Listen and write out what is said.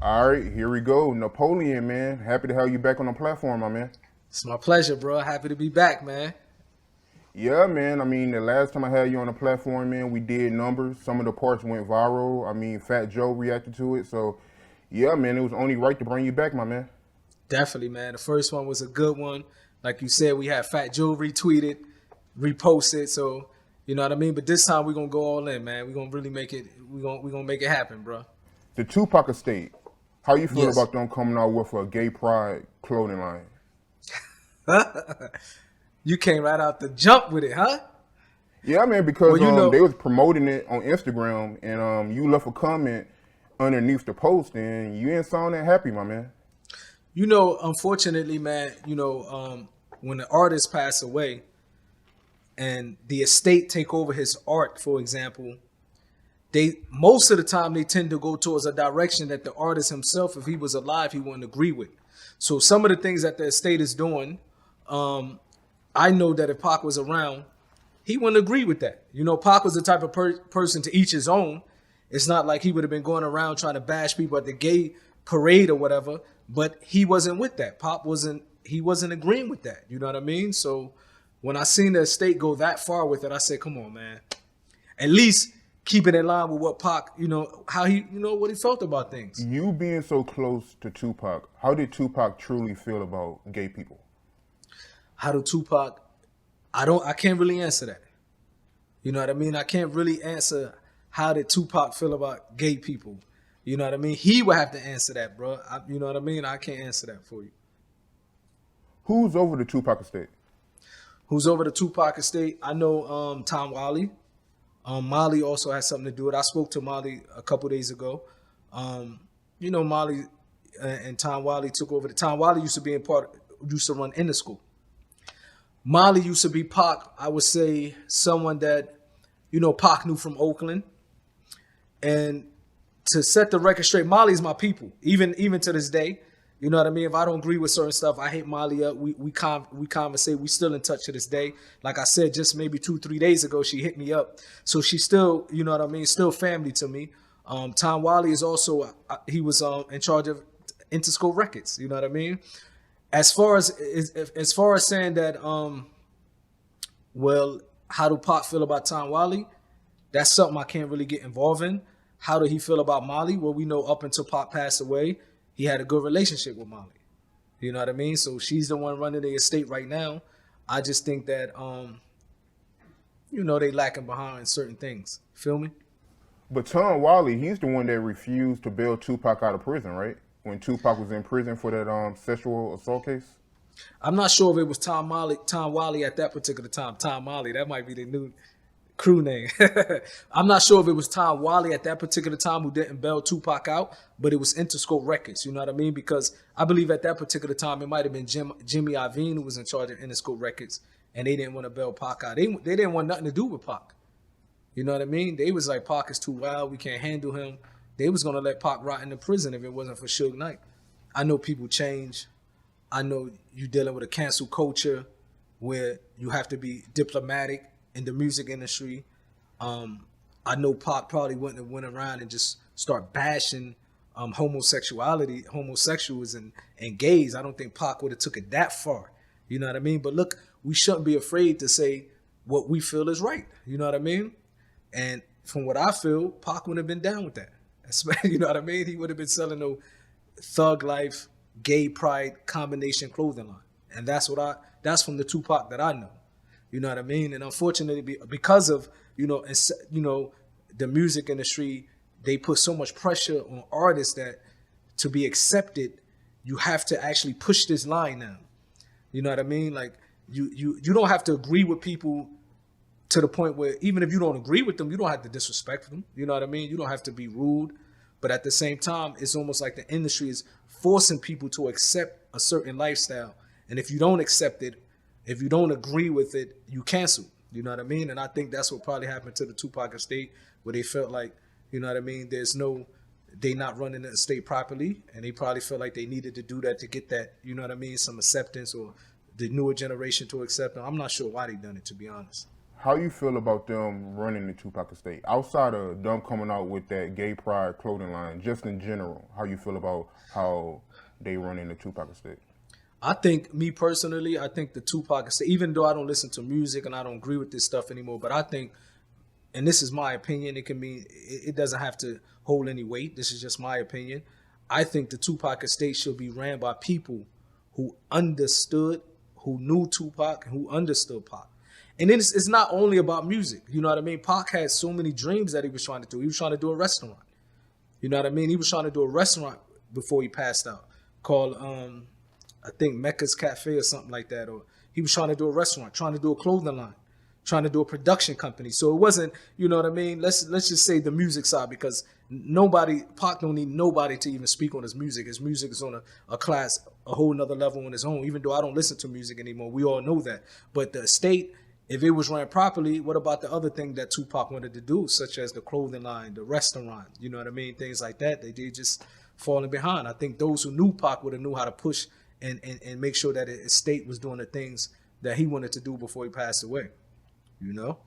All right, here we go. Napoleon, man. Happy to have you back on the platform, my man. It's my pleasure, bro. Happy to be back, man. Yeah, man. I mean, the last time I had you on the platform, man, we did numbers. Some of the parts went viral. I mean, Fat Joe reacted to it. So, yeah, man, it was only right to bring you back, my man. Definitely, man. The first one was a good one. Like you said, we had Fat Joe retweeted, reposted. So, you know what I mean? But this time we're gonna go all in, man. We're gonna really make it, we're gonna make it happen, bro. The Tupac estate. How you feel Yes. about them coming out with a gay pride clothing line? You came right out the jump with it, huh? Yeah, man, Well, because you they know, was promoting it on Instagram, and you left a comment underneath the post, and you ain't sound that happy, my man. unfortunately, man, when the artist pass away and the estate take over his art, for example, they most of the time they tend to go towards a direction that the artist himself, if he was alive, he wouldn't agree with. So some of the things that the estate is doing, I know that if Pac was around, he wouldn't agree with that. Pac was the type of person to each his own. It's not like he would have been going around trying to bash people at the gay parade or whatever, but he wasn't with that. He wasn't agreeing with that. You know what I mean? So when I seen the estate go that far with it, I said, come on, man. At least keep it in line with what Pac, how he, what he felt about things. You being so close to Tupac, how did Tupac truly feel about gay people? How do Tupac? I can't really answer that. You know what I mean? I can't really answer how did Tupac feel about gay people. You know what I mean? He would have to answer that, bro. You know what I mean? I can't answer that for you. Who's over the Tupac estate? Who's over the Tupac estate? I know Tom Wally. Molly also has something to do with it. I spoke to Molly a couple days ago. Molly and Tom Wally took over. Tom Wally used to run in the school. Molly used to be Pac. I would say someone that Pac knew from Oakland. And to set the record straight, Molly's my people. Even to this day, you know what I mean. If I don't agree with certain stuff, I hit Molly up. We conversate. We still in touch to this day. Like I said, just maybe 2-3 days ago, she hit me up. So she's still, you know what I mean, still family to me. Tom Wally is also he was in charge of Interscope Records. You know what I mean. As far as saying that, well, how do Pac feel about Tom Wally? That's something I can't really get involved in. How did he feel about Molly? Well, we know up until Pac passed away, he had a good relationship with Molly. You know what I mean? So she's the one running the estate right now. I just think that they lacking behind certain things. Feel me? But Tom Wally, he's the one that refused to bail Tupac out of prison, right? When Tupac was in prison for that sexual assault case. I'm not sure if it was Tom Wally at that particular time. Tom Molly, that might be the new crew name. I'm not sure if it was Tom Wally at that particular time who didn't bail Tupac out, but it was Interscope Records. You know what I mean? Because I believe at that particular time it might have been Jimmy Iovine who was in charge of Interscope Records, and they didn't want to bail Pac out. They didn't want nothing to do with Pac. You know what I mean? They was like, Pac is too wild. We can't handle him. They was gonna let Pac rot in the prison if it wasn't for Suge Knight. I know people change. I know you dealing with a cancel culture where you have to be diplomatic in the music industry. I know Pac probably wouldn't have went around and just start bashing homosexuals and gays. I don't think Pac would have took it that far. You know what I mean? But look, we shouldn't be afraid to say what we feel is right. You know what I mean? And from what I feel, Pac would have been down with that. You know what I mean? He would have been selling no thug life, gay pride combination clothing line. And that's from the Tupac that I know. You know what I mean? And unfortunately, because of, the music industry, they put so much pressure on artists that to be accepted, you have to actually push this line now. You know what I mean? Like you don't have to agree with people to the point where even if you don't agree with them, you don't have to disrespect them. You know what I mean? You don't have to be rude. But at the same time, it's almost like the industry is forcing people to accept a certain lifestyle. And if you don't accept it, if you don't agree with it, you cancel. You know what I mean? And I think that's what probably happened to the Tupac estate, where they felt like, you know what I mean, they not running the estate properly. And they probably felt like they needed to do that to get that, you know what I mean, some acceptance or the newer generation to accept them. I'm not sure why they done it, to be honest. How you feel about them running the Tupac estate? Outside of them coming out with that gay pride clothing line, just in general, how you feel about how they running the Tupac estate? I think, me personally, I think the Tupac estate, even though I don't listen to music and I don't agree with this stuff anymore, but I think, and this is my opinion, it can mean, it doesn't have to hold any weight. This is just my opinion. I think the Tupac estate should be ran by people who understood, who knew Tupac, and who understood Pac. And then it's not only about music. You know what I mean? Pac had so many dreams that he was trying to do. He was trying to do a restaurant. You know what I mean? He was trying to do a restaurant before he passed out called, I think, Mecca's Cafe or something like that. Or he was trying to do a restaurant, trying to do a clothing line, trying to do a production company. So it wasn't, you know what I mean? Let's just say the music side, because Pac don't need nobody to even speak on his music. His music is on a class, a whole nother level on its own. Even though I don't listen to music anymore, we all know that. But the estate, if it was run properly, what about the other thing that Tupac wanted to do, such as the clothing line, the restaurant, you know what I mean? Things like that. They did just falling behind. I think those who knew Pac would have knew how to push and make sure that his estate was doing the things that he wanted to do before he passed away, you know?